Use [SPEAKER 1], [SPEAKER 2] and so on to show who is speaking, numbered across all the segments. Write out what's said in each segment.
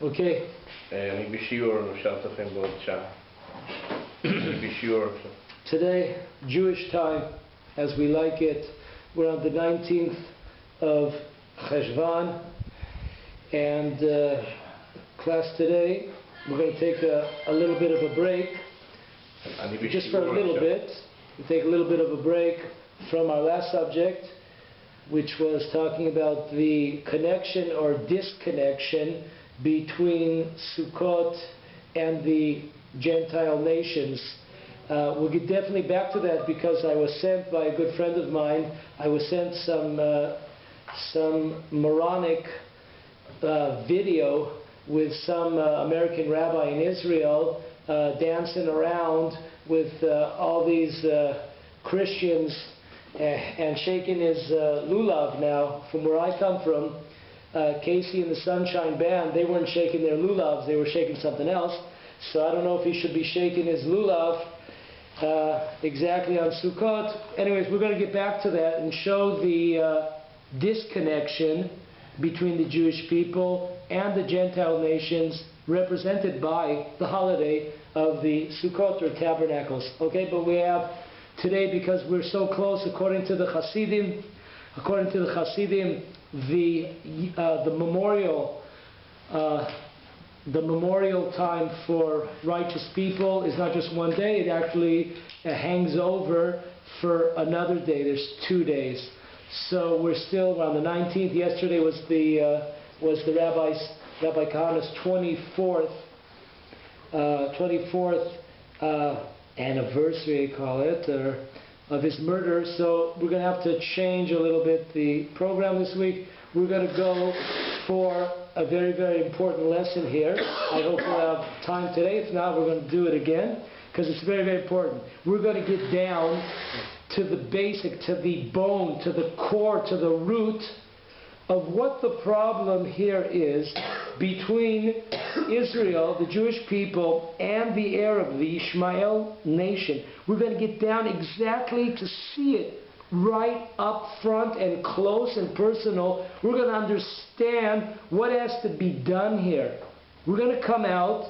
[SPEAKER 1] אוקיי.
[SPEAKER 2] אני בשיעור, נשאר אתכם בעוד שעה. אני בשיעור.
[SPEAKER 1] Today, Jewish time, as we like it, we're on the 19th of Cheshvan, and class today, we're going to take a little bit of a break, just for a little bit. We take a little bit of a break from our last subject, which was talking about the connection or disconnection between Sukkot and the Gentile nations. We'll get definitely back to that because I was sent by a good friend of mine. I was sent some moronic video with some American rabbi in Israel dancing around with all these Christians and shaking his lulav. Now, from where I come from, Casey and the Sunshine Band, they weren't shaking their lulavs, they were shaking something else. So I don't know if he should be shaking his lulav exactly on Sukkot. Anyways, we're going to get back to that and show the disconnection between the Jewish people and the Gentile nations represented by the holiday of the Sukkot or Tabernacles. Okay, but we have today, because we're so close, according to the Hasidim, the memorial time for righteous people is not just one day, it actually hangs over for another day. There's 2 days. So we're still around the 19th. Yesterday was the Rabbi Kahana's 24th anniversary, I call it, of his murder. So we're going to have to change a little bit the program this week. We're going to go for a very, very important lesson here. I hope we'll have time today. If not, we're going to do it again because it's very, very important. We're going to get down to the basic, to the bone, to the core, to the root of what the problem here is between Israel, the Jewish people, and the Arab, the Ishmael nation. We're going to get down exactly to see it right up front and close and personal. We're going to understand what has to be done here. We're going to come out,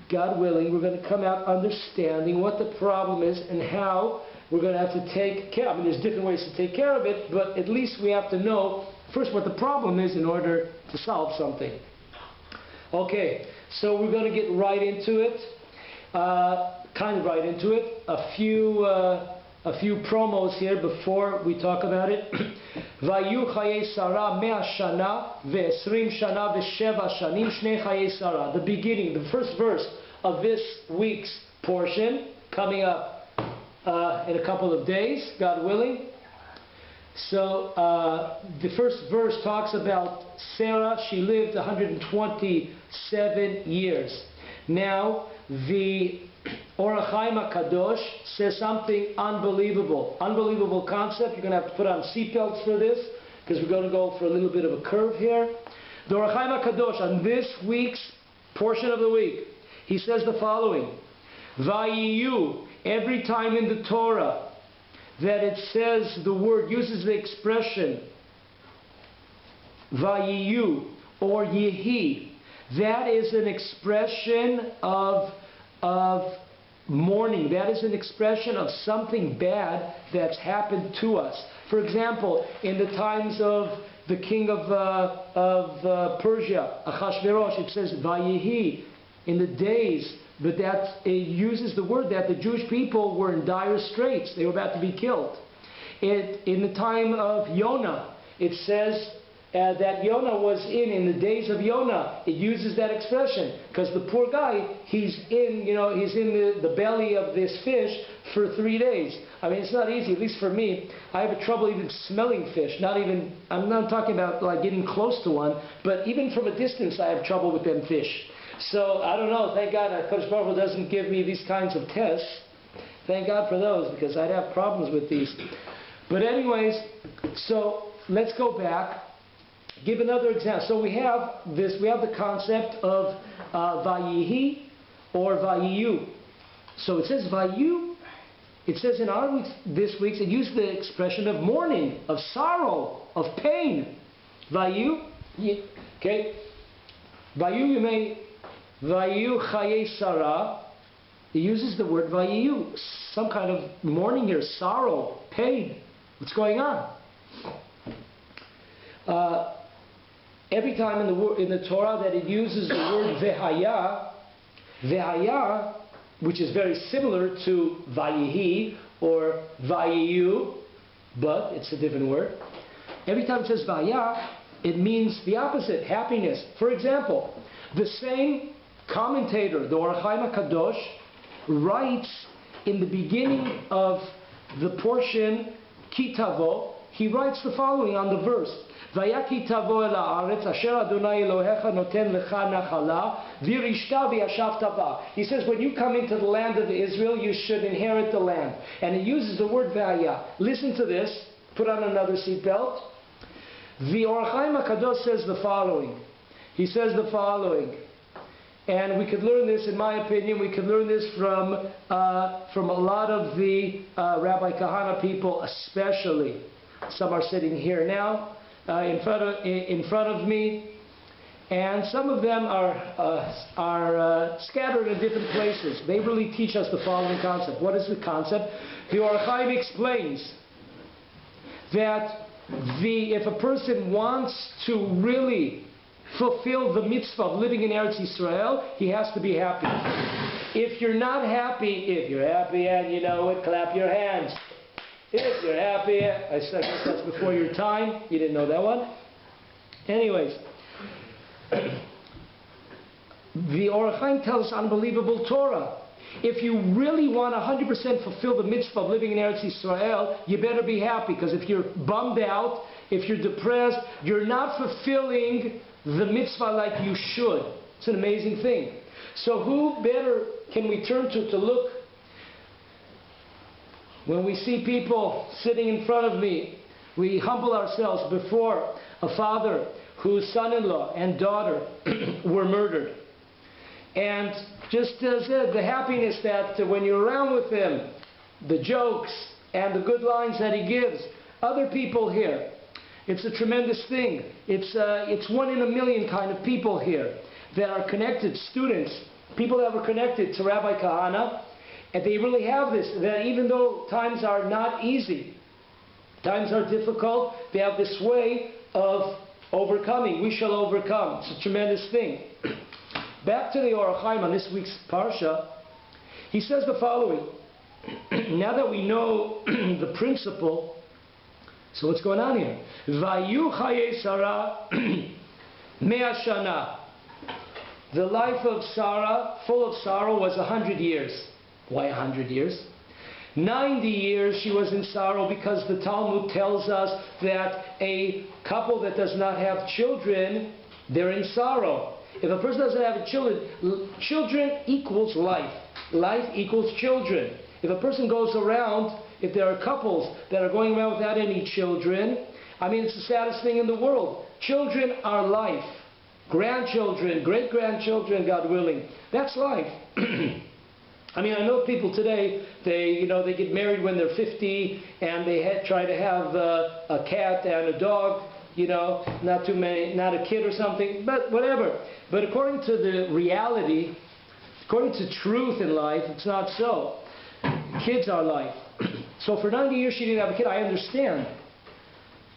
[SPEAKER 1] God willing, we're going to come out understanding what the problem is and how we're going to have to take care. I mean, there's different ways to take care of it, but at least we have to know first what the problem is in order to solve something. Okay, so we're going to get right into it, kind of right into it. A few promos here before we talk about it. Vayu chaye Sarah 100 shana ve-20 shana ve-7 shanim shnei chaye Sarah. The beginning, the first verse of this week's portion, coming up in a couple of days, God willing. So the first verse talks about Sarah. She lived 127 years. Now the Or HaChaim HaKadosh says something unbelievable. Unbelievable concept. You're going to have to put on seatbelts for this because we're going to go for a little bit of a curve here. The Or HaChaim HaKadosh, on this week's portion of the week, he says the following. Vayiyu, every time in the Torah that it says the word, uses the expression Vayiyu or Yehi, that is an expression of mourning. That is an expression of something bad that's happened to us. For example, in the times of the king of Persia, Achashverosh, it says Vayihi, in the days, but that it uses the word that the Jewish people were in dire straits. They were about to be killed. In the time of Yonah, it says that Yonah was in the days of Yonah. It uses that expression because the poor guy, he's in the belly of this fish for 3 days. I mean, it's not easy, at least for me. I have trouble even smelling fish. I'm not talking about like getting close to one, but even from a distance, I have trouble with them fish. So I don't know. Thank God that Kodesh Baruch Hu doesn't give me these kinds of tests. Thank God for those because I'd have problems with these. But anyways, so let's go back. Give another example. So we have this. We have the concept of Vayihi or Vayiyu. So it says Vayiyu. It says in our this week's, it used the expression of mourning, of sorrow, of pain. Vayiyu. Okay. Vayu chaye Sarah. He uses the word vayu, some kind of mourning here, sorrow, pain. What's going on? Every time in the Torah that it uses the word vehaya, which is very similar to vayihi or vayiyu, but it's a different word. Every time it says vaya, it means the opposite, happiness. For example, the same commentator, the Or HaChaim HaKadosh, writes in the beginning of the portion Ki Tavo, he writes the following on the verse: Vaya ki tavo el haaretz asher Adonai Elohecha noten lecha nachala v'rishta v'yashavta ba. He says, when you come into the land of Israel, you should inherit the land. And he uses the word vaya. Listen to this. Put on another seatbelt. The Or HaChaim HaKadosh says the following. He says the following. And we could learn this, in my opinion, we could learn this from a lot of the Rabbi Kahana people, especially. Some are sitting here now in front of me, and some of them are scattered in different places. They really teach us the following concept. What is the concept? The Or HaChaim explains that if a person wants to really fulfill the mitzvah of living in Eretz Yisrael, he has to be happy. If you're not happy, if you're happy and you know it, clap your hands. If you're happy, I guess that's before your time. You didn't know that one? Anyways, the Or HaChaim tells us unbelievable Torah. If you really want to 100% fulfill the mitzvah of living in Eretz Yisrael, you better be happy, because if you're bummed out, if you're depressed, you're not fulfilling the mitzvah like you should. It's an amazing thing. So who better can we turn to look when we see people sitting in front of me? We humble ourselves before a father whose son-in-law and daughter were murdered. And just as the happiness that when you're around with him, the jokes and the good lines that he gives, other people here, it's a tremendous thing. It's 1 in a million kind of people here that are connected, students, people that were connected to Rabbi Kahana, and they really have this, that even though times are not easy, times are difficult, they have this way of overcoming. We shall overcome. It's a tremendous thing. Back to the Or HaChaim on this week's Parsha, he says the following. Now that we know the principle, so what's going on here? Vayu chaye Sarah mea shana. The life of Sarah, full of sorrow, was 100 years. Why 100 years? 90 years she was in sorrow, because the Talmud tells us that a couple that does not have children, they're in sorrow. If a person doesn't have children equals life. Life equals children. If a person goes around, if there are couples that are going around without any children, I mean, it's the saddest thing in the world. Children are life. Grandchildren, great-grandchildren, God willing. That's life. I mean, I know people today, they get married when they're 50, and they try to have a cat and a dog, not too many, not a kid or something, but whatever. But according to the reality, according to truth in life, it's not so. Kids are life. So for 90 years she didn't have a kid, I understand.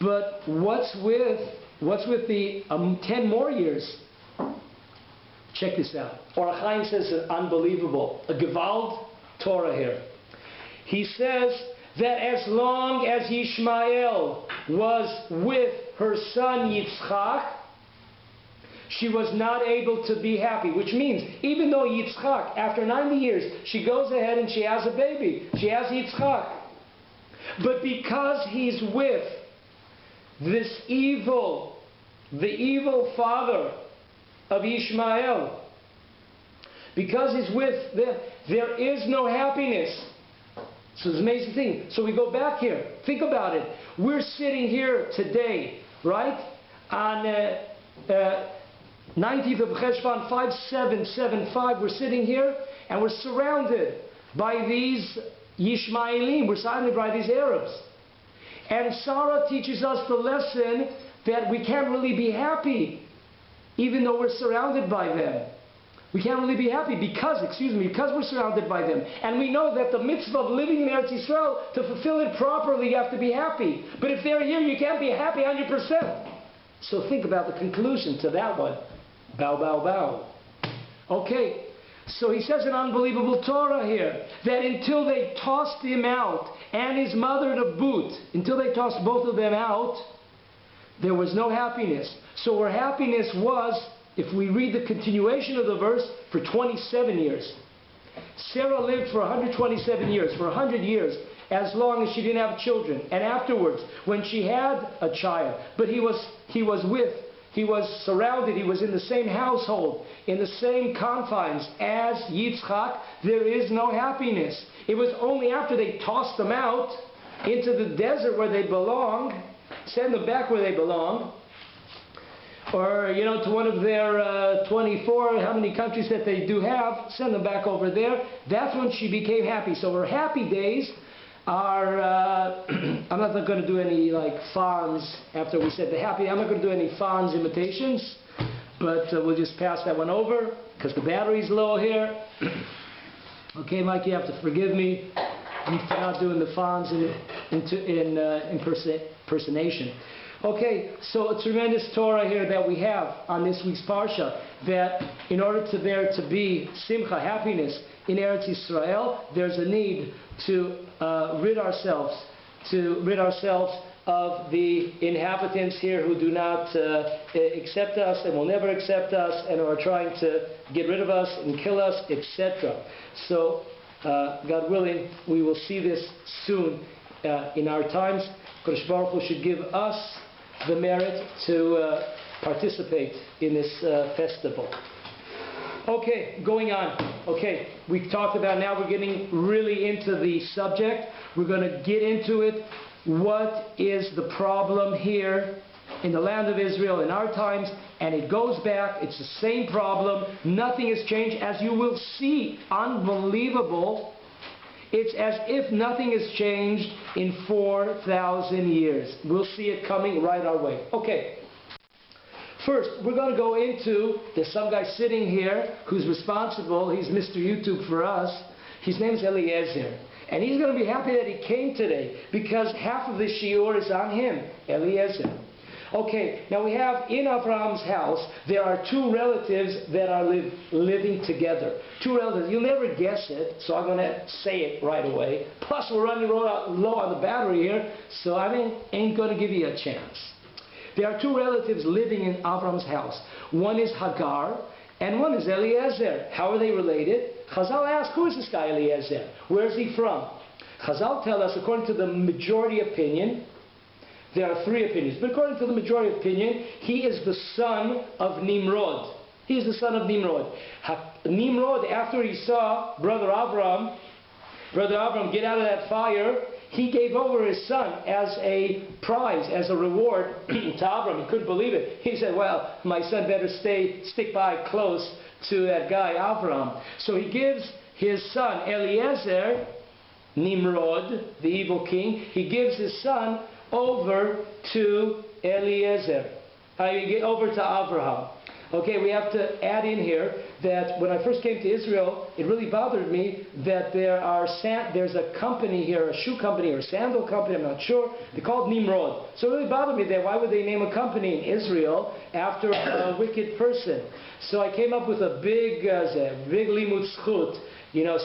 [SPEAKER 1] But what's with the 10 more years? Check this out. Or HaChaim says it's unbelievable. A Gewalt Torah here. He says that as long as Yishmael was with her son Yitzchak, she was not able to be happy. Which means, even though Yitzchak, after 90 years, she goes ahead and she has a baby. She has Yitzchak. But because he's with the evil father of Ishmael, because he's with them, there is no happiness. So it's an amazing thing. So we go back here. Think about it. We're sitting here today, right? On 19th of Cheshvan 5775, we're sitting here and we're surrounded by these Yishmaelim. We're surrounded by these Arabs. And Sarah teaches us the lesson that we can't really be happy even though we're surrounded by them. We can't really be happy because we're surrounded by them. And we know that the mitzvah of living in Eretz Yisrael, to fulfill it properly, you have to be happy. But if they're here, you can't be happy 100%. So think about the conclusion to that one. Bow, bow, bow. Okay, so he says an unbelievable Torah here, that until they tossed him out, and his mother to boot, until they tossed both of them out, there was no happiness. So where happiness was, if we read the continuation of the verse, for 27 years. Sarah lived for 127 years, for 100 years, as long as she didn't have children. And afterwards, when she had a child, but he was surrounded, he was in the same household, in the same confines as Yitzchak, there is no happiness. It was only after they tossed them out into the desert where they belong, send them back where they belong, or, to one of their 24, how many countries that they do have, send them back over there. That's when she became happy. So her happy days are, I'm not going to do any Fonz after we said the happy. I'm not going to do any Fonz imitations, but we'll just pass that one over because the battery's low here. Okay, Mike, you have to forgive me for not doing the Fonz impersonation. Okay, so a tremendous Torah here that we have on this week's Parsha, that in order for there to be simcha, happiness in Eretz Yisrael, there's a need to rid ourselves of the inhabitants here who do not accept us and will never accept us and are trying to get rid of us and kill us, etc. So, God willing, we will see this soon in our times. Kodesh Baruch Hu should give us the merit to participate in this festival. Okay, going on. Okay, we've talked about, now we're getting really into the subject. We're going to get into it. What is the problem here in the land of Israel in our times? And it goes back, it's the same problem. Nothing has changed, as you will see. Unbelievable. It's as if nothing has changed in 4,000 years. We'll see it coming right our way. Okay. First, we're going to go into, there's some guy sitting here who's responsible. He's Mr. YouTube for us. His name's Eliezer. And he's going to be happy that he came today because half of the shiur is on him, Eliezer. Okay, now we have in Abraham's house, there are two relatives that are living together. Two relatives. You'll never guess it, so I'm going to say it right away. Plus, we're running low on the battery here, so I ain't going to give you a chance. There are two relatives living in Abraham's house. One is Hagar, and one is Eliezer. How are they related? Chazal ask, who is this guy Eliezer? Where is he from? Chazal tell us, according to the majority opinion, there are three opinions, but according to the majority opinion, he is the son of Nimrod. He is the son of Nimrod. Nimrod, after he saw Brother Avram get out of that fire, he gave over his son as a prize, as a reward to Avram. He couldn't believe it. He said, well, my son better stick by close to that guy Avram. So he gives his son Eliezer, Nimrod, the evil king, he gives his son over to Eliezer, over to Abraham. Okay, we have to add in here that when I first came to Israel, it really bothered me that there's a company here, a shoe company or a sandal company, I'm not sure, they're called Nimrod. So it really bothered me that why would they name a company in Israel after a wicked person? So I came up with a big limud zchut,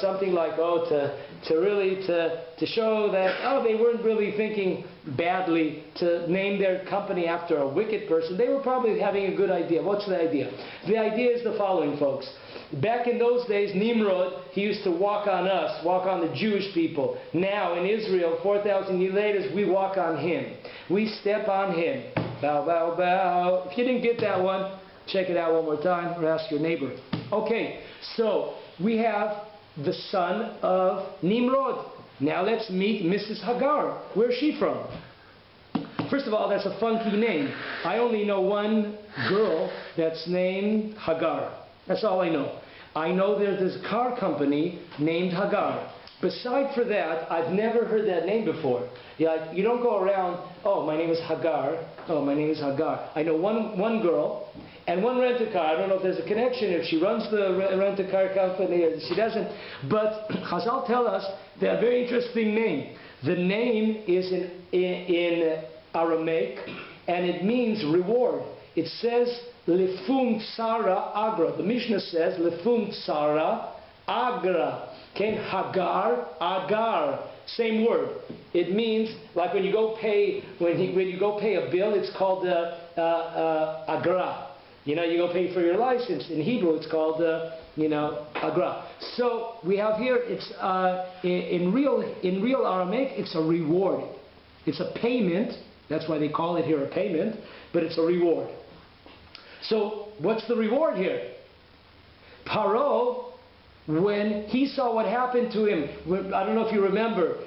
[SPEAKER 1] something like, to show that, they weren't really thinking badly to name their company after a wicked person. They were probably having a good idea. What's the idea? The idea is the following, folks. Back in those days, Nimrod, he used to walk on the Jewish people. Now in Israel, 4,000 years later, we walk on him. We step on him. Bow, bow, bow. If you didn't get that one, check it out one more time or ask your neighbor. Okay, so we have the son of Nimrod. Now let's meet Mrs. Hagar. Where's she from? First of all, that's a funky name. I only know one girl that's named Hagar. That's all I know. I know there's this car company named Hagar. Beside for that, I've never heard that name before. You don't go around, oh, my name is Hagar. Oh, my name is Hagar. I know one girl, and one rent-a-car. I don't know if there's a connection, if she runs the rent-a-car company or she doesn't. But Chazal tell us that a very interesting name. The name is in Aramaic, and it means reward. It says Lefum Tsara Agra. The Mishnah says Lefum Tsara Agra. Okay, Hagar, Agar, same word. It means like when you go pay when you go pay a bill, it's called Agra. You know, you go pay for your license. In Hebrew, it's called Agra. So we have here, it's in real Aramaic, it's a reward. It's a payment. That's why they call it here a payment, but it's a reward. So what's the reward here? Paro, when he saw what happened to him, I don't know if you remember,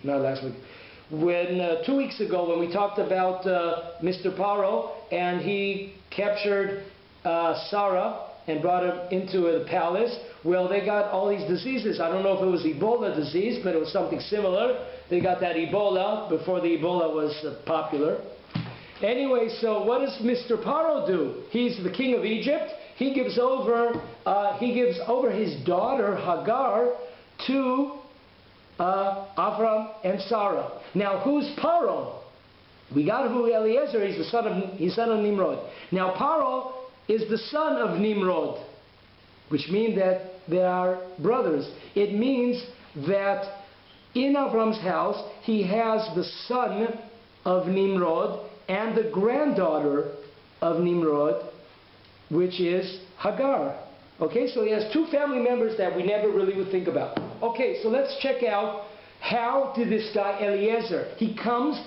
[SPEAKER 1] not last week, when 2 weeks ago when we talked about Mr. Paro, and he captured Sarah and brought her into the palace. Well, they got all these diseases. I don't know if it was Ebola disease, but it was something similar. They got that Ebola before the Ebola was popular. Anyway, so what does Mr. Paro do? He's the king of Egypt. He gives over his daughter Hagar to Avram and Sarah. Now, who's Paro? We got who Eliezer. He's the son of Nimrod. Now, Paro is the son of Nimrod, which means that they are brothers. It means that in Avram's house he has the son of Nimrod and the granddaughter of Nimrod, which is Hagar. Okay, so he has two family members that we never really would think about. Okay, so let's check out, how did this guy Eliezer, he comes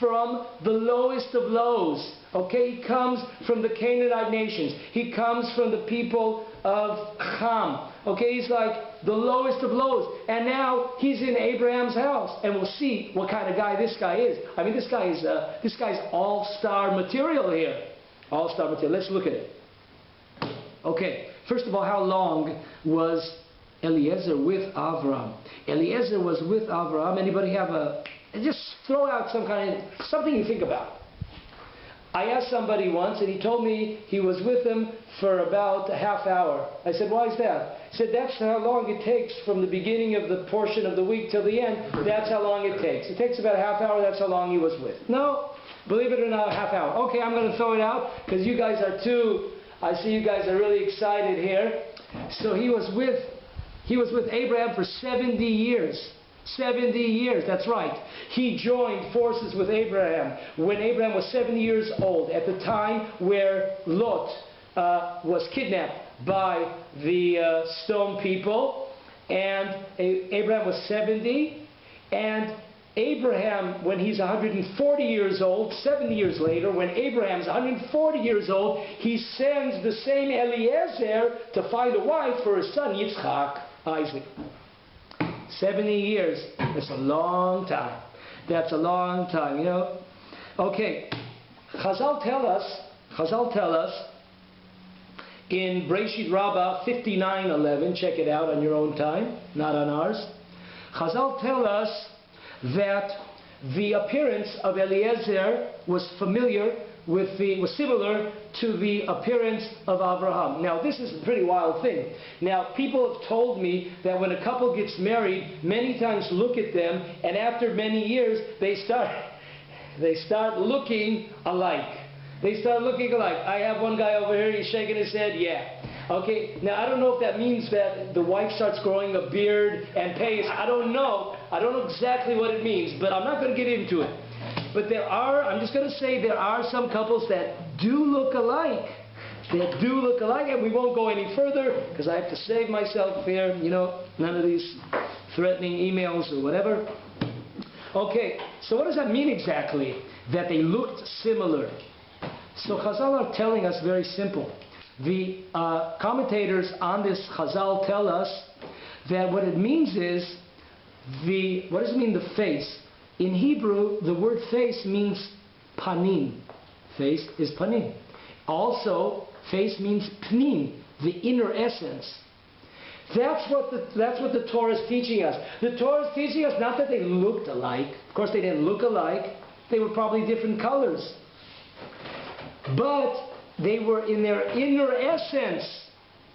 [SPEAKER 1] from the lowest of lows. Okay, he comes from the Canaanite nations. He comes from the people of Ham. Okay, he's like the lowest of lows. And now he's in Abraham's house. And we'll see what kind of guy this guy is. I mean, this guy's all-star material here. All-star material. Let's look at it. Okay, first of all, how long was Eliezer with Avram? Eliezer was with Avram. Anybody have just throw out something you think about. I asked somebody once, and he told me he was with him for about a half hour. I said, why is that? He said, that's how long it takes from the beginning of the portion of the week till the end. That's how long it takes. It takes about a half hour. That's how long he was with. No, believe it or not, a half hour. Okay, I'm going to throw it out because you guys are I see you guys are really excited here. So he was with Abraham for 70 years. 70 years, that's right. He joined forces with Abraham when Abraham was 70 years old, at the time where Lot was kidnapped by the stone people, and Abraham was 70, and Abraham, when he's 140 years old, 70 years later, when Abraham's 140 years old, he sends the same Eliezer to find a wife for his son Yitzchak, Isaac. 70 years, that's a long time. That's a long time, you know. Okay, Chazal tell us in Breshit Rabbah 59:11, check it out on your own time, not on ours. Chazal tell us that the appearance of Eliezer was similar to the appearance of Abraham. Now, this is a pretty wild thing. Now, people have told me that when a couple gets married, many times look at them, and after many years, they start looking alike. They start looking alike. I have one guy over here, he's shaking his head, yeah. Okay, now I don't know if that means that the wife starts growing a beard and pays. I don't know exactly what it means, but I'm not going to get into it. But I'm just going to say there are some couples that do look alike. That do look alike, and we won't go any further because I have to save myself here, you know, none of these threatening emails or whatever. Okay, so what does that mean exactly, that they looked similar? So Chazal are telling us very simple. The commentators on this Chazal tell us that what it means is, what does it mean, the face? In Hebrew, the word face means panim. Face is panim. Also, face means pnim, the inner essence. That's what the Torah is teaching us. The Torah is teaching us not that they looked alike. Of course, they didn't look alike. They were probably different colors. but they were in their inner essence,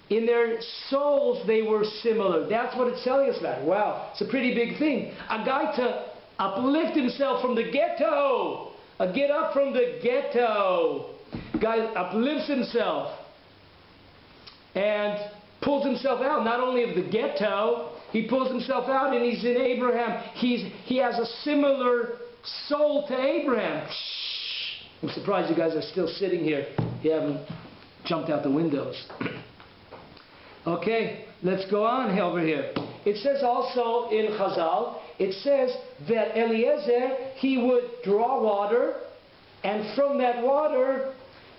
[SPEAKER 1] in their souls, they were similar. That's what it's telling us about. Wow, it's a pretty big thing. A guy to uplift himself from the ghetto, get up from the ghetto. Guy uplifts himself and pulls himself out, not only of the ghetto, he pulls himself out and he's in Abraham. He has a similar soul to Abraham. I'm surprised you guys are still sitting here. You haven't jumped out the windows. Okay, let's go on over here. It says also in Chazal, it says that Eliezer, he would draw water, and from that water,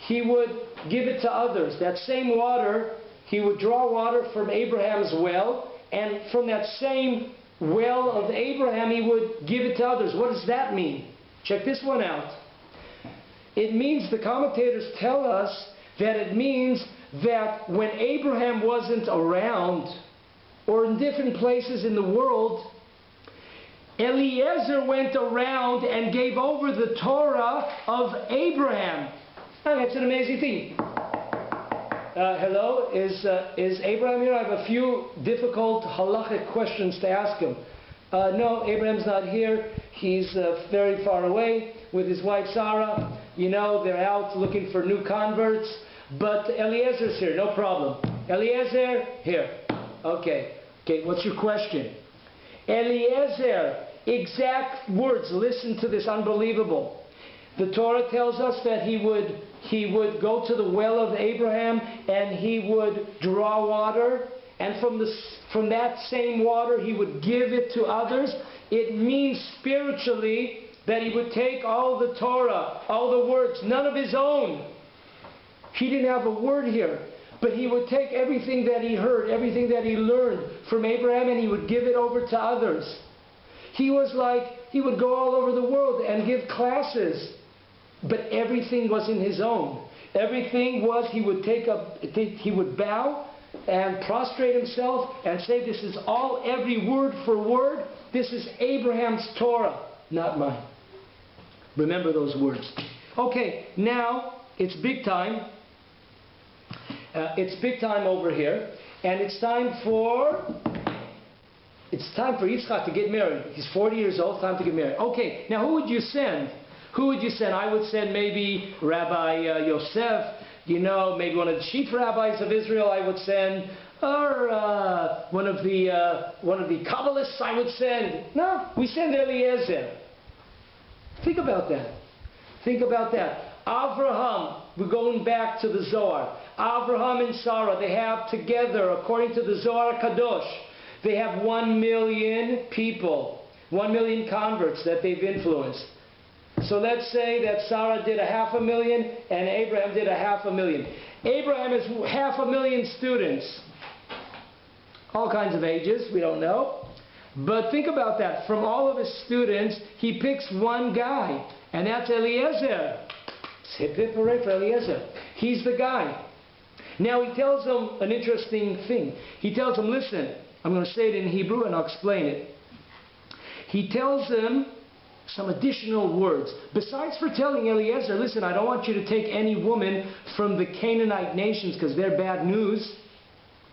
[SPEAKER 1] he would give it to others. That same water, he would draw water from Abraham's well, and from that same well of Abraham, he would give it to others. What does that mean? Check this one out. It means, the commentators tell us, that it means that when Abraham wasn't around, or in different places in the world, Eliezer went around and gave over the Torah of Abraham. Oh, that's an amazing thing. Hello, is Abraham here? I have a few difficult halachic questions to ask him. No, Abraham's not here. He's very far away with his wife Sarah. You know, they're out looking for new converts. But Eliezer's here, no problem. Eliezer, here. Okay. Okay, what's your question? Eliezer, exact words. Listen to this, unbelievable. The Torah tells us that he would go to the well of Abraham and he would draw water, and from that same water he would give it to others. It means spiritually that he would take all the Torah, all the words, none of his own. He didn't have a word here, but he would take everything that he heard, everything that he learned from Abraham, and he would give it over to others. He was like, he would go all over the world and give classes, but everything wasn't his own. Everything was, he would bow and prostrate himself and say, this is all, every word for word, this is Abraham's Torah, not mine. Remember those words. Okay, now it's big time. It's big time over here, and it's time for Yitzchak to get married. He's 40 years old, time to get married. Okay, now who would you send? Who would you send? I would send maybe Rabbi Yosef, you know, maybe one of the chief rabbis of Israel I would send, or one of the Kabbalists I would send. No, we send Eliezer. Think about that. Think about that. Avraham, we're going back to the Zohar. Avraham and Sarah, they have together, according to the Zohar Kadosh, they have 1 million people, 1 million converts that they've influenced. So let's say that Sarah did 500,000 and Abraham did 500,000. Abraham has 500,000 students. All kinds of ages, we don't know. But think about that. From all of his students, he picks one guy, and that's Eliezer. Hip hip hooray for Eliezer. He's the guy. Now he tells them an interesting thing. He tells them, listen, I'm going to say it in Hebrew and I'll explain it. He tells them some additional words. Besides for telling Eliezer, listen, I don't want you to take any woman from the Canaanite nations because they're bad news,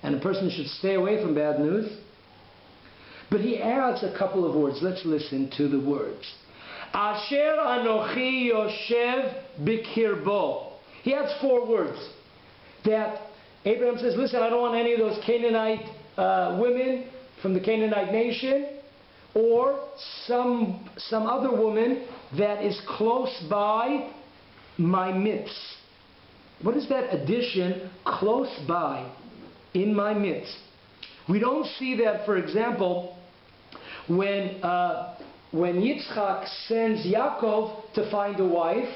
[SPEAKER 1] and a person should stay away from bad news. But he adds a couple of words. Let's listen to the words. Asher anochi yoshev bikirbo. He adds 4 words. That Abraham says, listen, I don't want any of those Canaanite women from the Canaanite nation, or some other woman that is close by my midst. What is that addition, close by, in my midst? We don't see that, for example, when Yitzchak sends Yaakov to find a wife,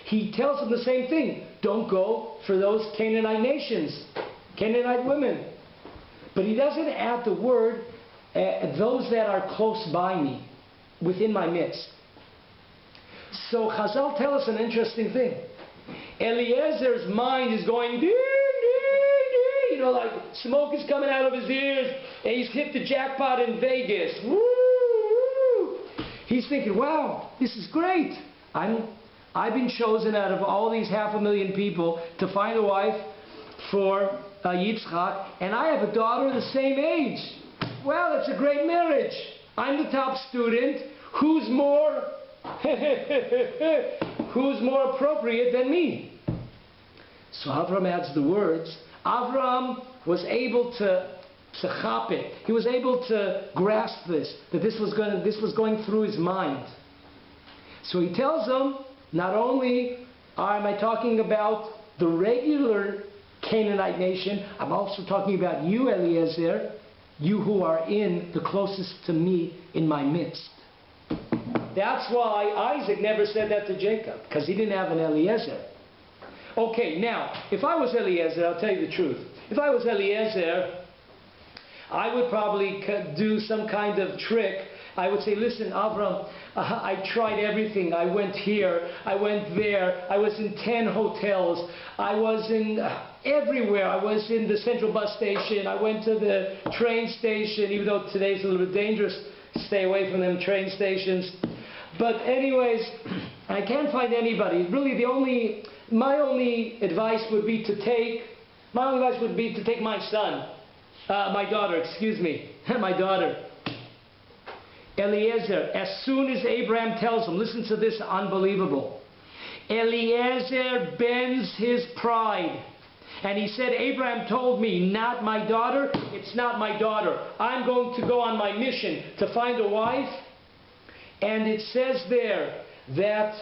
[SPEAKER 1] he tells him the same thing. Don't go for those Canaanite nations, Canaanite women. But he doesn't add the word, those that are close by me, within my midst. So Chazal tell us an interesting thing. Eliezer's mind is going, dee, dee, dee, you know, like smoke is coming out of his ears, and he's hit the jackpot in Vegas. Woo, woo. He's thinking, wow, this is great. I'm I've been chosen out of all these 500,000 people to find a wife for Yitzchak, and I have a daughter the same age. Well, it's a great marriage. I'm the top student. Who's more appropriate than me? So Avram adds the words. Avram was able to chap it. He was able to grasp this, that this was going through his mind. So he tells them, not only am I talking about the regular Canaanite nation, I'm also talking about you, Eliezer, you who are in the closest to me in my midst. That's why Isaac never said that to Jacob, because he didn't have an Eliezer. Okay, now, if I was Eliezer, I'll tell you the truth. If I was Eliezer, I would probably do some kind of trick. I would say, listen, Avram, I tried everything. I went here, I went there, I was in 10 hotels, I was in everywhere. I was in the central bus station, I went to the train station, even though today's a little bit dangerous, stay away from them train stations. But anyways, I can't find anybody. Really, my only advice would be to take my son, my daughter, my daughter. Eliezer, as soon as Abraham tells him, listen to this, unbelievable. Eliezer bends his pride. And he said, Abraham told me, not my daughter, it's not my daughter. I'm going to go on my mission to find a wife. And it says there that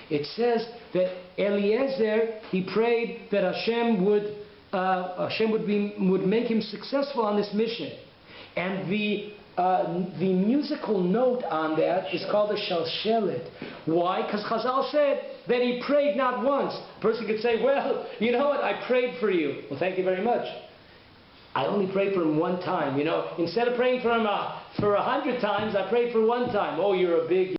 [SPEAKER 1] it says that Eliezer, he prayed that Hashem would make him successful on this mission. And the musical note on that is called a shalshelet. Why? Because Chazal said that he prayed not once. A person could say, well, you know what, I prayed for you. Well, thank you very much. I only prayed for him one time. Instead of praying for him for 100 times, I prayed for one time. Oh, you're a big...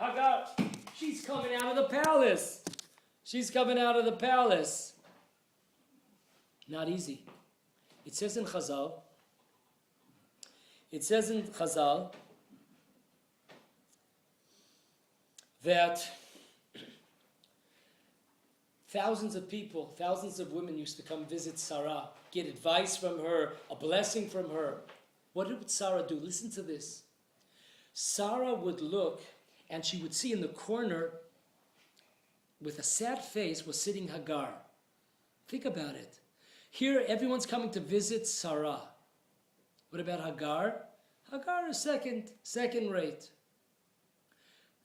[SPEAKER 1] Hagar, she's coming out of the palace. She's coming out of the palace. Not easy. It says in Chazal that thousands of people, thousands of women used to come visit Sarah, get advice from her, a blessing from her. What did Sarah do? Listen to this. Sarah would look, and she would see in the corner, with a sad face, was sitting Hagar. Think about it. Here, everyone's coming to visit Sarah. What about Hagar? Hagar is second rate.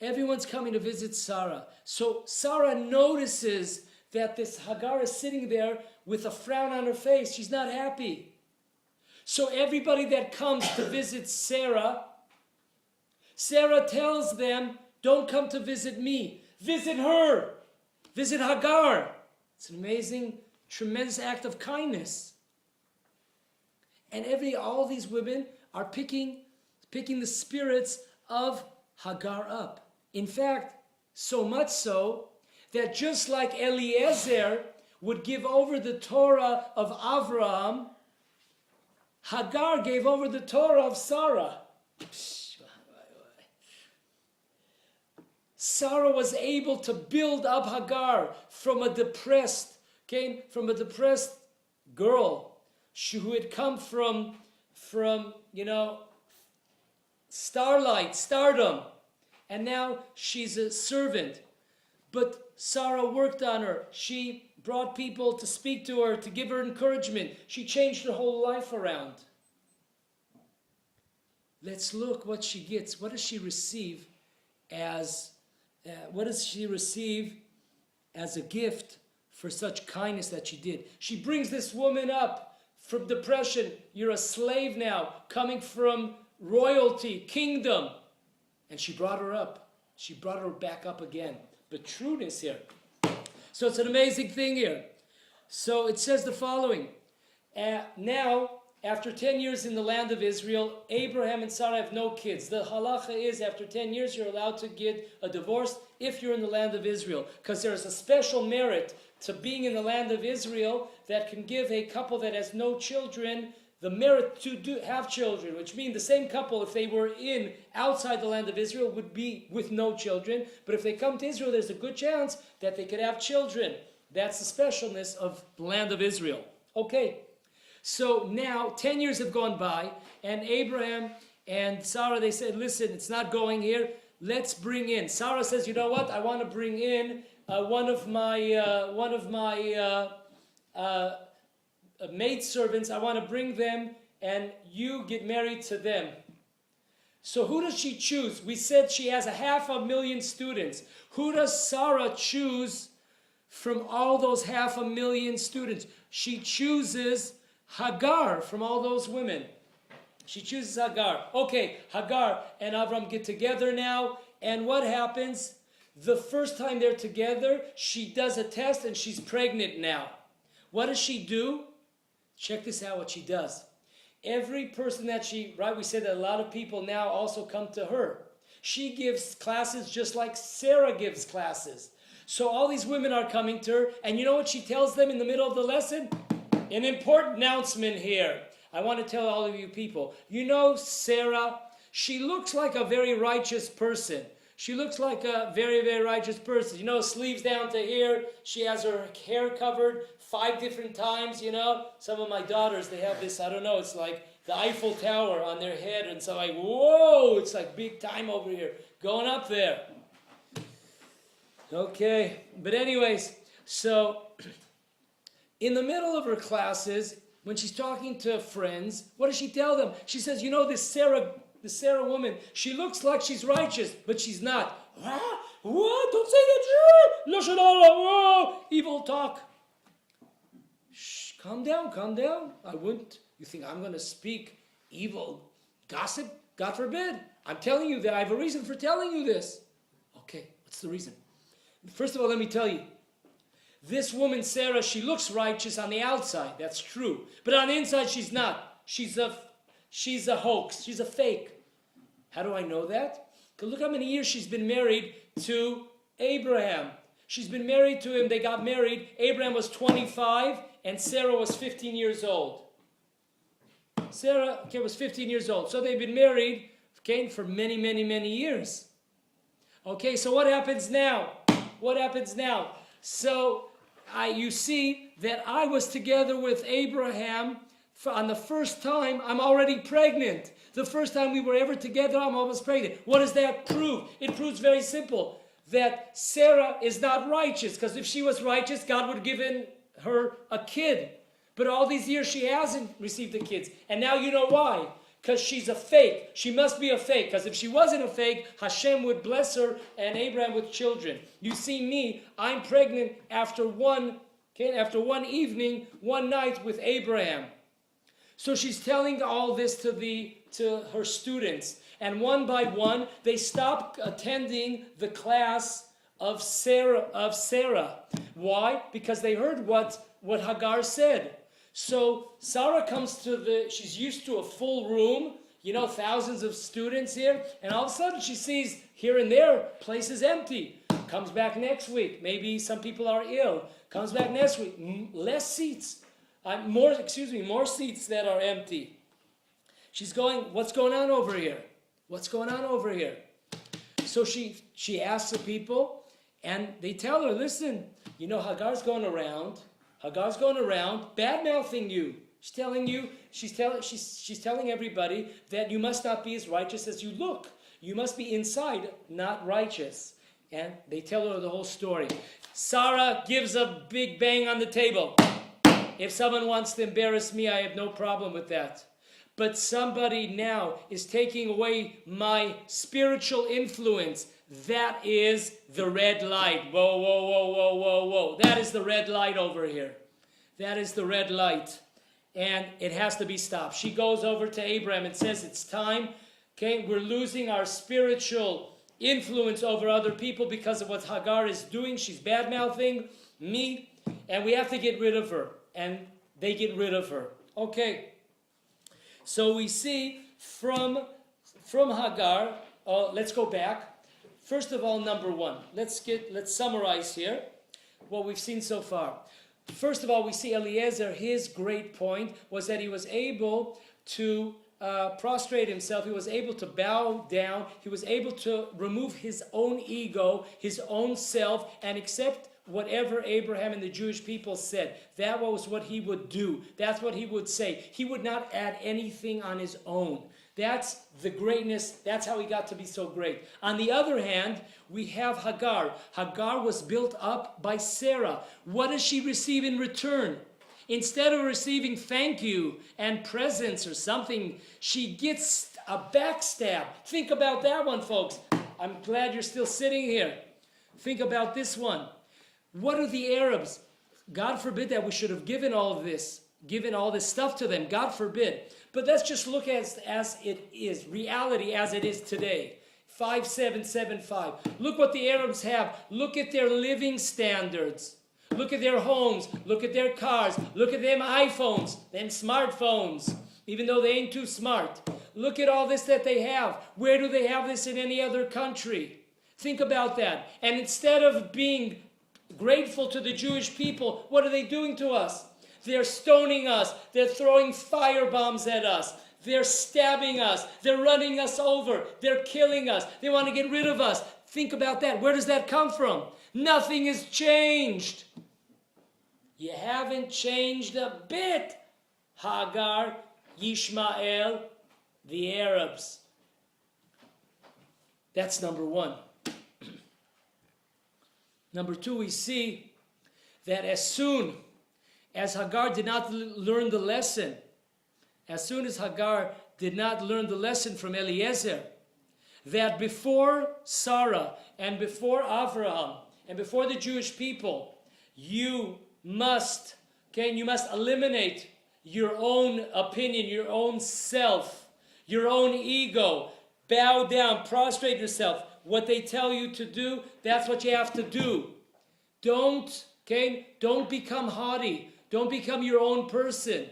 [SPEAKER 1] Everyone's coming to visit Sarah. So Sarah notices that this Hagar is sitting there with a frown on her face. She's not happy. So everybody that comes to visit Sarah tells them, don't come to visit me. Visit her. Visit Hagar. It's an amazing, tremendous act of kindness. And all these women are picking the spirits of Hagar up. In fact, so much so that just like Eliezer would give over the Torah of Avraham, Hagar gave over the Torah of Sarah. Sarah was able to build up Hagar from a depressed girl who had come from stardom, and now she's a servant. But Sarah worked on her. She brought people to speak to her, to give her encouragement. She changed her whole life around. Let's look what she gets. What does she receive as a gift for such kindness that she did. She brings this woman up from depression. You're a slave now, coming from royalty, kingdom. And she brought her up. She brought her back up again. But trueness here. So it's an amazing thing here. So it says the following. Now, after 10 years in the land of Israel, Abraham and Sarah have no kids. The halacha is after 10 years you're allowed to get a divorce if you're in the land of Israel. Because there's a special merit to being in the land of Israel that can give a couple that has no children the merit to have children, which means the same couple, if they were outside the land of Israel, would be with no children. But if they come to Israel, there's a good chance that they could have children. That's the specialness of the land of Israel. Okay, so now 10 years have gone by, and Abraham and Sarah, they said, listen, it's not going here. Let's bring in. Sarah says, you know what? I want to bring in one of my maidservants. I want to bring them, and you get married to them. So who does she choose? We said she has 500,000 students. Who does Sarah choose from all those 500,000 students? She chooses Hagar from all those women. She chooses Hagar. Okay, Hagar and Avram get together now, and what happens? The first time they're together, she does a test and she's pregnant now. What does she do? Check this out, what she does. Every person that we said that a lot of people now also come to her. She gives classes just like Sarah gives classes. So all these women are coming to her, and you know what she tells them in the middle of the lesson? An important announcement here. I want to tell all of you people. You know Sarah, she looks like a very righteous person. She looks like a very, very righteous person. You know, sleeves down to here. She has her hair covered 5 different times, you know. Some of my daughters, they have this, I don't know, it's like the Eiffel Tower on their head. And so like, whoa, it's like big time over here. Going up there. Okay, but anyways, so in the middle of her classes, when she's talking to friends, what does she tell them? She says, you know, this Sarah woman, she looks like she's righteous, but she's not. What? Don't say that. Lashon hara. Whoa. Evil talk. Shh, calm down. I wouldn't. You think I'm going to speak evil gossip? God forbid. I'm telling you that I have a reason for telling you this. Okay, what's the reason? First of all, let me tell you. This woman, Sarah, she looks righteous on the outside. That's true. But on the inside, she's not. She's a hoax. She's a fake. How do I know that? Because look how many years she's been married to Abraham. She's been married to him. They got married. Abraham was 25 and Sarah was 15 years old. Sarah was 15 years old. So they've been married for many, many, many years. Okay, so what happens now? So you see that I was together with Abraham on the first time. I'm already pregnant. The first time we were ever together, I'm almost pregnant. What does that prove? It proves very simple, that Sarah is not righteous, because if she was righteous, God would have given her a kid. But all these years she hasn't received the kids. And now you know why. Because she's a fake. She must be a fake. Because if she wasn't a fake, Hashem would bless her and Abraham with children. You see me, I'm pregnant after one evening, one night with Abraham. So she's telling all this to her students. And one by one, they stop attending the class of Sarah. Why? Because they heard what Hagar said. So Sarah comes she's used to a full room, thousands of students here, and all of a sudden she sees here and there places empty. Comes back next week, maybe some people are ill. Comes back next week, less seats, more seats that are empty. She's going, what's going on over here? So she asks the people, and they tell her, listen, Hagar's going around bad-mouthing you. She's telling everybody that you must not be as righteous as you look. You must be inside not righteous. And they tell her the whole story. Sarah gives a big bang on the table. If someone wants to embarrass me, I have no problem with that. But somebody now is taking away my spiritual influence.
[SPEAKER 3] that is the red light. Whoa, whoa, whoa, whoa, whoa, whoa. That is the red light over here. That is the red light. And it has to be stopped. She goes over to Abraham and says, it's time. Okay, we're losing our spiritual influence over other people because of what Hagar is doing. She's bad-mouthing me, and we have to get rid of her. And they get rid of her. Okay. So we see from Hagar, let's go back. First of all, number one. Let's summarize here what we've seen so far. First of all, we see Eliezer, his great point was that he was able to prostrate himself. He was able to bow down. He was able to remove his own ego, his own self, and accept whatever Abraham and the Jewish people said. That was what he would do. That's what he would say. He would not add anything on his own. That's the greatness. That's how he got to be so great. On the other hand, we have Hagar. Hagar was built up by Sarah. What does she receive in return? Instead of receiving thank you and presents or something, she gets a backstab. Think about that one, folks. I'm glad you're still sitting here. Think about this one. What are the Arabs? God forbid that we should have given all this stuff to them. God forbid. But let's just look as it is, reality as it is today. 5775. Look what the Arabs have. Look at their living standards. Look at their homes. Look at their cars. Look at them iPhones, them smartphones, even though they ain't too smart. Look at all this that they have. Where do they have this in any other country? Think about that. And instead of being grateful to the Jewish people, what are they doing to us? They're stoning us. They're throwing fire bombs at us. They're stabbing us. They're running us over. They're killing us. They want to get rid of us. Think about that. Where does that come from? Nothing has changed. You haven't changed a bit. Hagar, Yishmael, the Arabs. That's number one. Number two, we see that as soon as Hagar did not learn the lesson, as soon as Hagar did not learn the lesson from Eliezer, that before Sarah and before Abraham and before the Jewish people, you must eliminate your own opinion, your own self, your own ego. Bow down, prostrate yourself. What they tell you to do, that's what you have to do. Don't become haughty. Don't become your own person.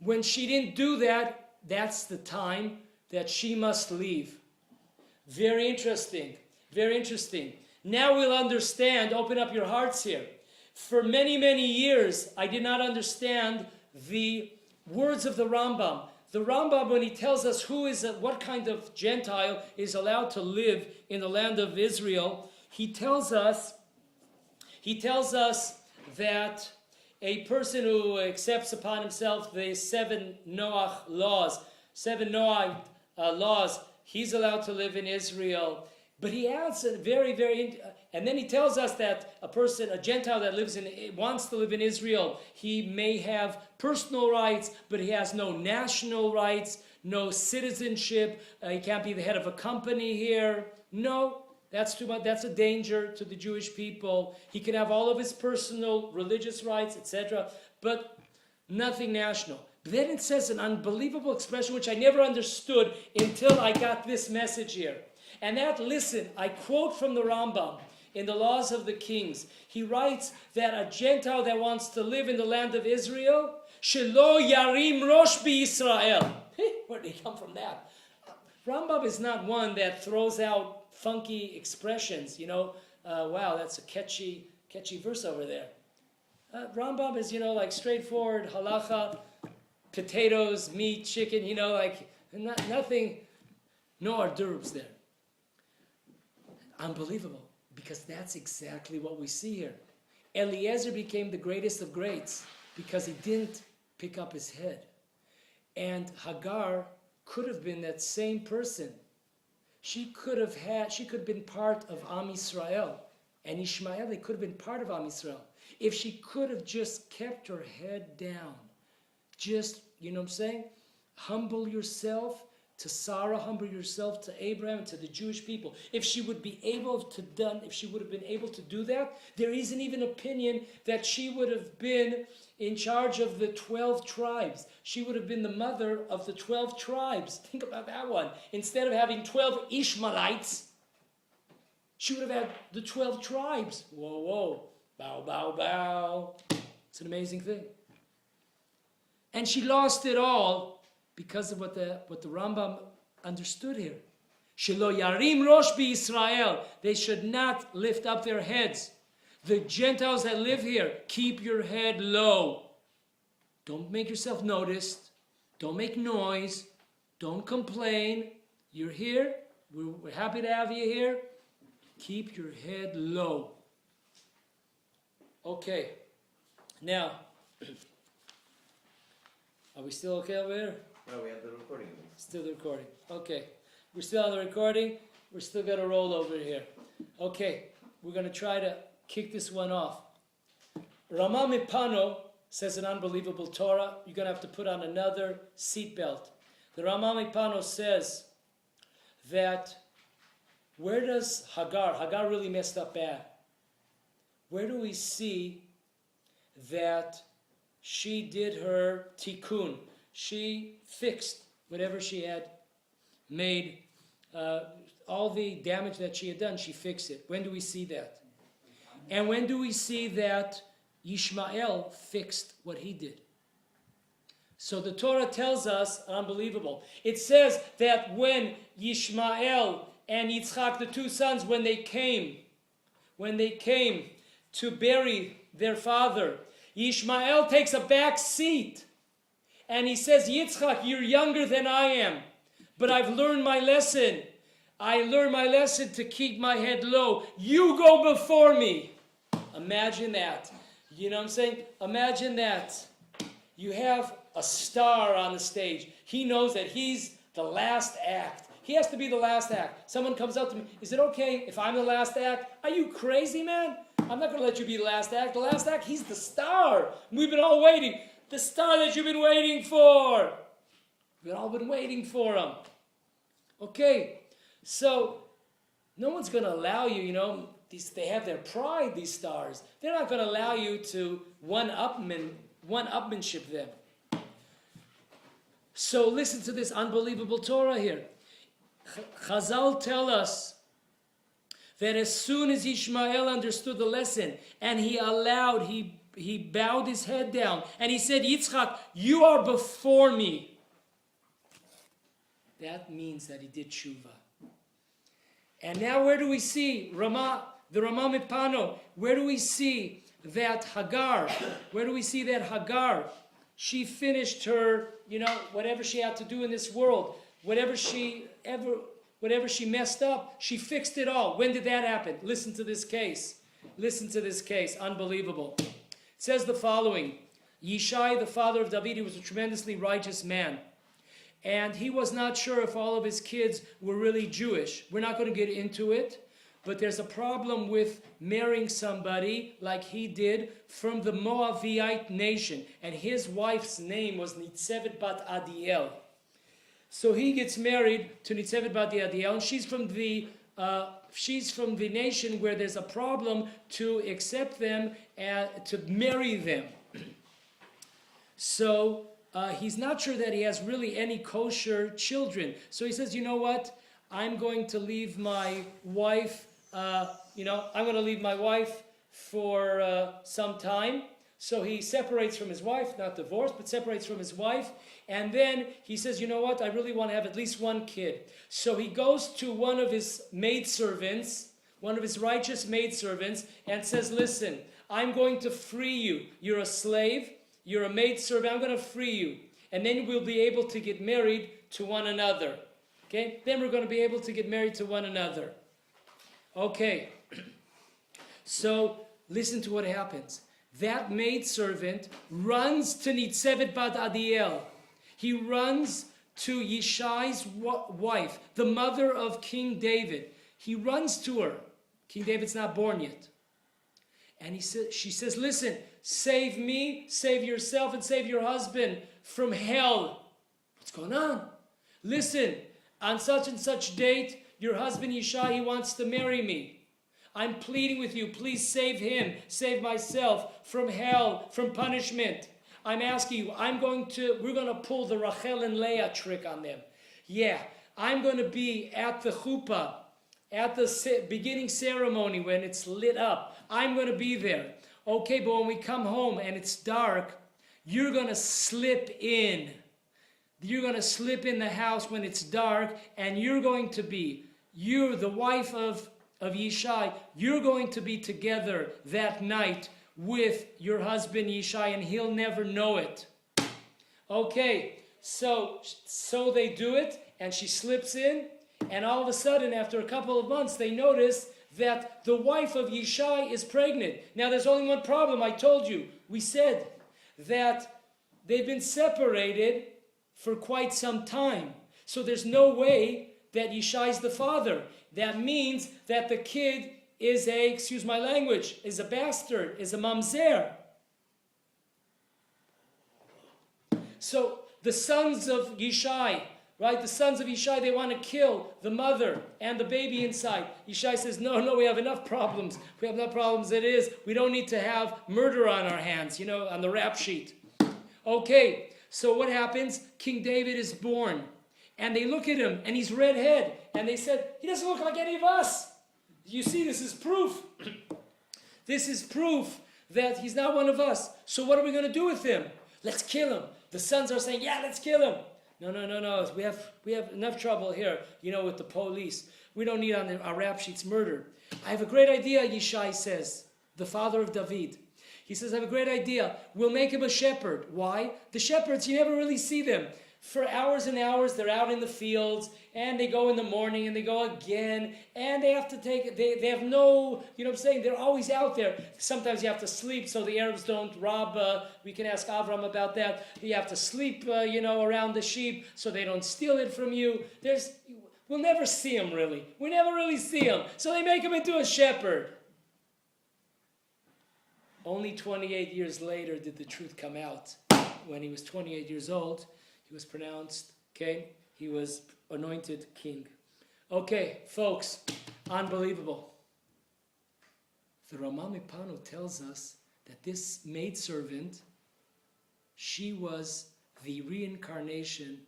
[SPEAKER 3] When she didn't do that, that's the time that she must leave. Very interesting. Very interesting. Now we'll understand. Open up your hearts here. For many, many years, I did not understand the words of the Rambam. The Rambam, when he tells us what kind of Gentile is allowed to live in the land of Israel, he tells us that a person who accepts upon himself the 7 Noah laws, he's allowed to live in Israel. But he adds a and then he tells us that a Gentile that wants to live in Israel, he may have personal rights, but he has no national rights, no citizenship. He can't be the head of a company here. No, that's too much. That's a danger to the Jewish people. He can have all of his personal religious rights, etc., but nothing national. But then it says an unbelievable expression which I never understood until I got this message here. And listen, I quote from the Rambam in the Laws of the Kings. He writes that a Gentile that wants to live in the land of Israel, Shelo Yarim Rosh BiYisrael. Where did he come from that? Rambam is not one that throws out funky expressions. Wow, that's a catchy verse over there. Rambam is, like straightforward halacha, potatoes, meat, chicken, nothing, no hors d'oeuvres there. Unbelievable, because that's exactly what we see here. Eliezer became the greatest of greats because he didn't pick up his head. And Hagar could have been that same person. She could have been part of Am Yisrael. And Ishmael, they could have been part of Am Yisrael. If she could have just kept her head down. Just, humble yourself. to Sarah, humble yourself to Abraham, to the Jewish people. If she would have been able to do that, there is an even opinion that she would have been in charge of the 12 tribes. She would have been the mother of the 12 tribes. Think about that one. Instead of having 12 Ishmaelites, she would have had the 12 tribes. Whoa, whoa. Bow, bow, bow. It's an amazing thing. And she lost it all because of what the Rambam understood here. Shelo yarim rosh b'Yisrael. They should not lift up their heads. The Gentiles that live here, keep your head low. Don't make yourself noticed. Don't make noise. Don't complain. You're here. We're happy to have you here. Keep your head low. Okay. Now, are we still okay over here?
[SPEAKER 2] No, we have the recording.
[SPEAKER 3] Still the recording. Okay. We're still on the recording. We're still going to roll over here. Okay. We're going to try to kick this one off. Rama Mipano says an unbelievable Torah. You're going to have to put on another seatbelt. The Rama Mipano says that where does Hagar really messed up bad. Where do we see that she did her tikkun? She fixed whatever she had made, all the damage that she had done, she fixed it. When do we see that? And when do we see that Ishmael fixed what he did? So the Torah tells us, unbelievable. It says that when Ishmael and Yitzchak, the two sons, when they came to bury their father, Ishmael takes a back seat. And he says, Yitzchak, you're younger than I am, but I've learned my lesson. I learned my lesson to keep my head low. You go before me. Imagine that. You know what I'm saying? Imagine that. You have a star on the stage. He knows that he's the last act. He has to be the last act. Someone comes up to me, is it okay if I'm the last act? Are you crazy, man? I'm not going to let you be the last act. The last act, he's the star. We've been all waiting. The star that you've been waiting for. We've all been waiting for him. Okay, so no one's going to allow you, they have their pride, these stars. They're not going to allow you to one-upmanship them. So listen to this unbelievable Torah here. Chazal tell us that as soon as Ishmael understood the lesson and he bowed his head down and he said, Yitzchak, you are before me. That means that he did tshuva. And now where do we see the Rama Mipano? Where do we see that Hagar? She finished her, whatever she had to do in this world, whatever she messed up, she fixed it all. When did that happen? Listen to this case. Unbelievable. It says the following. Yishai, the father of David, he was a tremendously righteous man. And he was not sure if all of his kids were really Jewish. We're not going to get into it. But there's a problem with marrying somebody like he did from the Moabite nation. And his wife's name was Nitzevet Bat Adiel. So he gets married to Nitzevet Bat Adiel. And she's from the nation where there's a problem to accept them and to marry them. So he's not sure that he has really any kosher children. So he says, you know what? I'm going to leave my wife, for some time. So he separates from his wife, not divorced, but separates from his wife. And then he says, you know what? I really want to have at least one kid. So he goes to one of his maidservants, one of his righteous maidservants, and says, listen, I'm going to free you. You're a slave. You're a maidservant. I'm going to free you. And then we'll be able to get married to one another. Okay? Then we're going to be able to get married to one another. Okay. So listen to what happens. That maidservant runs to Nitzevet Bat Adiel. He runs to Yishai's wife, the mother of King David. He runs to her. King David's not born yet. And she says, listen, save me, save yourself, and save your husband from hell. What's going on? listen, on such and such date, your husband Yishai, he wants to marry me. I'm pleading with you, please save him, save myself from hell, from punishment. I'm asking you, we're going to pull the Rachel and Leah trick on them. Yeah, I'm going to be at the chuppah, at the beginning ceremony when it's lit up. I'm going to be there. Okay, but when we come home and it's dark, you're going to slip in. You're going to slip in the house when it's dark, and you're the wife of Yishai, you're going to be together that night with your husband Yishai, and he'll never know it. Okay, so they do it, and she slips in, and all of a sudden, after a couple of months, they notice that the wife of Yishai is pregnant. Now, there's only one problem. I told you, we said that they've been separated for quite some time. So there's no way that Yishai's the father. That means that the kid is excuse my language, is a bastard, is a mamzer. So the sons of Yishai, right? The sons of Yishai, they want to kill the mother and the baby inside. Yishai says, no, we have enough problems. We have enough problems as it is. We don't need to have murder on our hands, on the rap sheet. Okay, so what happens? King David is born. And they look at him, and he's redhead. And they said, he doesn't look like any of us. You see, this is proof. This is proof that he's not one of us. So what are we going to do with him? Let's kill him. The sons are saying, yeah, let's kill him. No. We have enough trouble here, with the police. We don't need on our rap sheets murder. I have a great idea, Yishai says, the father of David. He says, I have a great idea. We'll make him a shepherd. Why? The shepherds, you never really see them. For hours and hours, they're out in the fields, and they go in the morning, and they go again, and they have to they have no, they're always out there. Sometimes you have to sleep so the Arabs don't rob, we can ask Avram about that. You have to sleep, around the sheep so they don't steal it from you. We'll never see him, really. We never really see him. So they make him into a shepherd. Only 28 years later did the truth come out. When he was 28 years old, he was pronounced, he was anointed king. Okay, folks, unbelievable. The Rama Mipano tells us that this maidservant, she was the reincarnation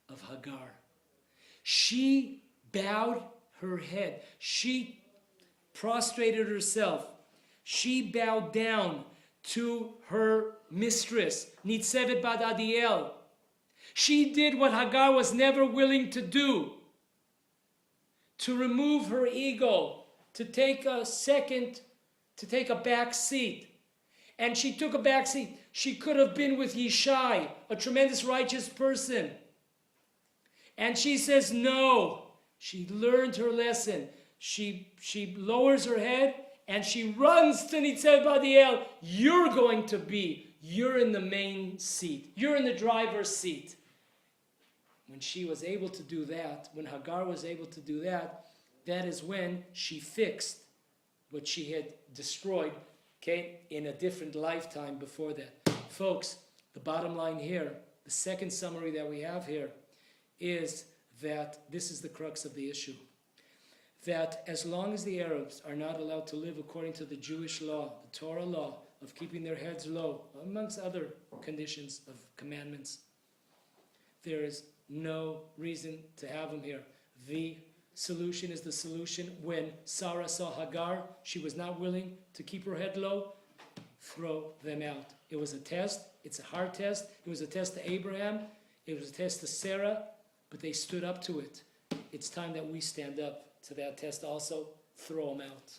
[SPEAKER 3] of Hagar. She bowed her head. She prostrated herself. She bowed down to her mistress, Nitzevet Bad Adiel. She did what Hagar was never willing to do, to remove her ego, to take a back seat. And she took a back seat. She could have been with Yishai, a tremendous righteous person. And she says no. She learned her lesson. She lowers her head and she runs to Nitzevet Badiel. You're in the main seat. You're in the driver's seat. When she was able to do that, when Hagar was able to do that, that is when she fixed what she had destroyed, in a different lifetime before that. Folks, the bottom line here, the second summary that we have here, is that this is the crux of the issue. That as long as the Arabs are not allowed to live according to the Jewish law, the Torah law, of keeping their heads low, amongst other conditions of commandments, there is no reason to have them here. The solution is the solution. When Sarah saw Hagar, she was not willing to keep her head low. Throw them out. It was a test. It's a hard test. It was a test to Abraham. It was a test to Sarah. But they stood up to it. It's time that we stand up to that test also. Throw them out.